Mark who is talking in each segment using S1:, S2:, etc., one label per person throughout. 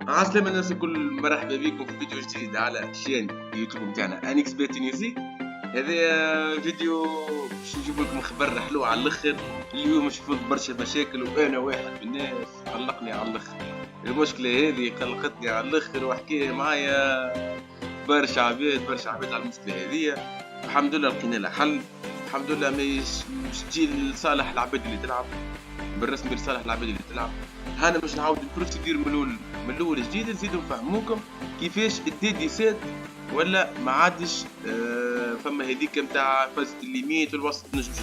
S1: عسلامة الناس الكل، مرحبا بكم في فيديو جديد على شان يوتيوب نتاعنا انكس بي تونسي. هذا فيديو باش نجيب لكم خبر حلو على الاخر. اليوم شفت برشا مشاكل وانا واحد من الناس قلقني على الاخر. المشكلة هذه قلقتني على الاخر وحكي معايا برشا عباد على المشكلة هذه. الحمد لله لقينا لها حل. الحمد لله مش تجي لصالح العباد اللي تلعب بالرسمي، لصالح العباد اللي تلعب. انا باش نعاود البروسيدير من الاول جديد، نزيدو نفهموكم كيفاش الدي سيت ولا ما عادش. فما هذيك نتاع فاز الليميت والوسط تنجمش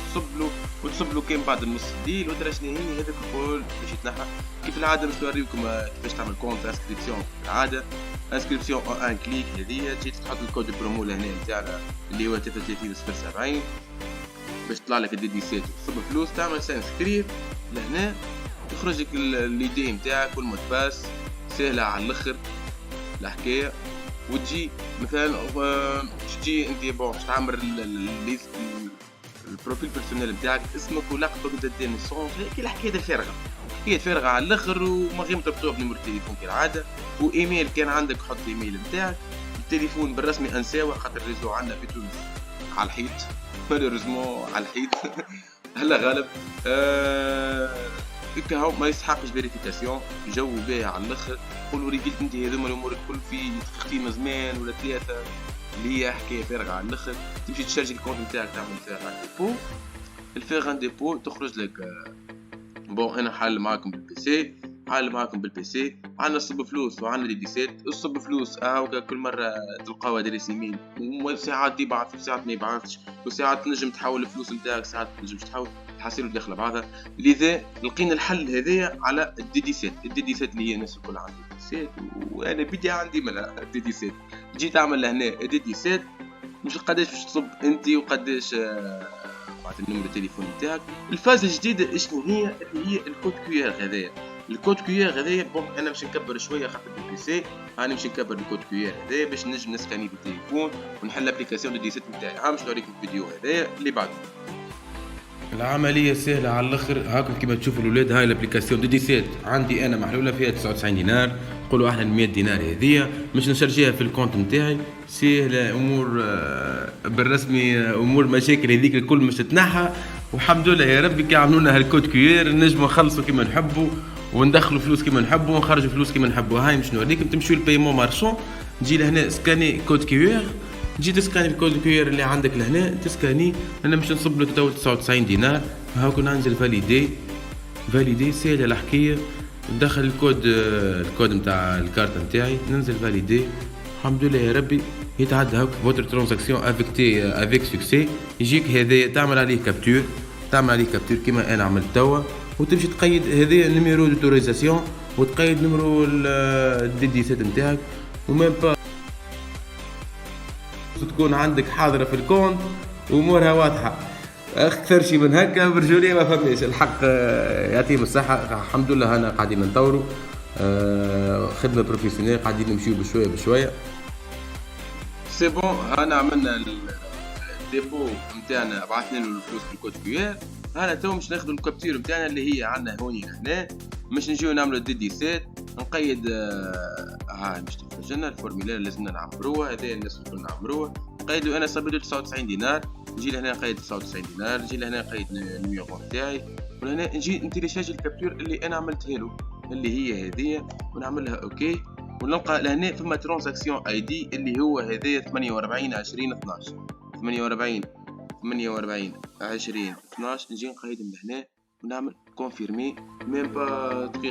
S1: تصب له كان بعد النص الليل وترى شنو هي هذاك الكل باش يتنحى. كيف العاده باش نوريكم كيفاش تعمل كونت انسكريبسيون. العاده انسكريبسيون ان كليك، هذه تجي تحط الكود البرومو لهنا نتاعنا اللي هو 33 باش تطلع لك الدي سيت تصب فلوس، تعمل سانسكريب لهنا يخرج لك الايدي نتاعك والمود باس. سهله على الاخر الحكايه. وتجي مثلا تجي انت باش تعمل البروفيل بيرسونيل نتاعك، اسمك ولقبك ودات نيسونس. كي الحكايه فارغه، حكايه فارغه على الاخر، وما غير تربطوها بنمر التليفون كالعاده. وايميل كان عندك حط الايميل نتاعك. التليفون بالرسمي انساوه خاطر الريزو عندنا في تونس على الحيط مالوريزمون على الحيط. هلا غالب. هكا ما يسحقش فيريفيكاسيون، جو باهي على الاخر. قولوا لي قلت انت هذوما الامور الكل في تختيم زمان ولا ثلاثه اللي هي حكايه فارغه على الاخر. تمشي تشارجي الكونت نتاعك، تعمل فيها ان ديبو. الفيغ ان ديبو تخرج لك. بون انا حال معاكم بالبي سي عندنا الصب فلوس وعندنا دي سيت. الصب فلوس هاكا كل مره تلقاو ادريس يمين، وساعات يبعث وساعات ما يبعثش، وساعات تنجم تحول الفلوس نتاعك ساعات تنجمش تحول. الحصيله داخله بعضها. لذا لقينا الحل هذايا على الدي سيت اللي هي الناس الكل عندها دي سيت، وانا بدي عندي من الدي سيت. جيت اعمل لهنا الدي سيت، مش قداش باش تصب انت وقداش بعد النمر التليفون نتاعك. الفاز الجديده شنو هي؟ اللي هي الكود كيو ار هذايا. الكود كيو ار هذايا بون انا باش نكبر شويه خاطر البي سي. انا باش نكبر الكود كيو ار هذايا باش نجم نسكاني بالتليفون ونحل الابليكاسيون دي سيت نتاعي. باش نوريكم الفيديو هذايا اللي بعده. العملية سهلة على الاخر. هاكم كيما تشوفوا الاولاد، هاي الابليكاسيون دي سيت عندي انا محلولة فيها 99 دينار. قولوا احنا 100 دينار هذيا باش نشرجيها في الكونت نتاعي. سهلة امور بالرسمي، امور مشاكل هذيك الكل مش تتنحى. والحمد لله يا ربي كي عملونا هالكود كيير نجموا نخلصوا كيما نحبوا وندخلوا فلوس كيما نحبوا ونخرجوا فلوس كيما نحبوا. هاي مش نوريكم. تمشوا للبايمون مارشون، تجي لهنا سكاني كود كيير، تجي تسكاني الكود كيير اللي عندك لهنا تسكاني. انا مش نصب له 99 دينار. هاكو ننزل فاليدي سهله الحكايه. ندخل الكود نتاع الكارت نتاعي، ننزل فاليدي. الحمد لله يا ربي يتعدى هاك فوتر ترانزاكسيون افيك سوكسي. يجيك هذايا تعمل عليه كابتور كيما انا عملت توا، وتمشي تقيد هذايا نيميرو دوتوريزاسيون وتقيد نمرو الدي سيت نتاعك. وميم با تكون عندك حاضره في الكونت وامورها واضحه. اكثر شيء من هكا برجوليه ما فماش الحق. يعطيهم الصحه. الحمد لله هنا قاعدين نطوروا خدمه بروفيسيونيل، قاعدين نمشيو بشويه. سي بون انا عملنا الديبو نتاعنا، بعثنا له الفلوس بالكود كيو ار. انا تو مش ناخذ الكابتور نتاعنا اللي هي عندنا هوني هنا، مش نجيو نعملوا دي سيت نقيد. هاي باش تخرج لنا الفورميلا اللي لازمنا نعمروها. هذه الناس الكل نعمروها. نقيد له انا صبيت 99 دينار. نجي لهنا نقيد 99 دينار، نجي لهنا نقيد النيميرو نتاعي، ولهنا نجي نتيليشارجي الكابتور اللي انا عملتها له اللي هي هذه، ونعملها اوكي. ونلقى لهنا فما ترانزاكسيون اي دي اللي هو هذايا 48 20 12 48 20 12. نجي نقيد من هنا ونعمل كونفيرمي. ميم با دقيقة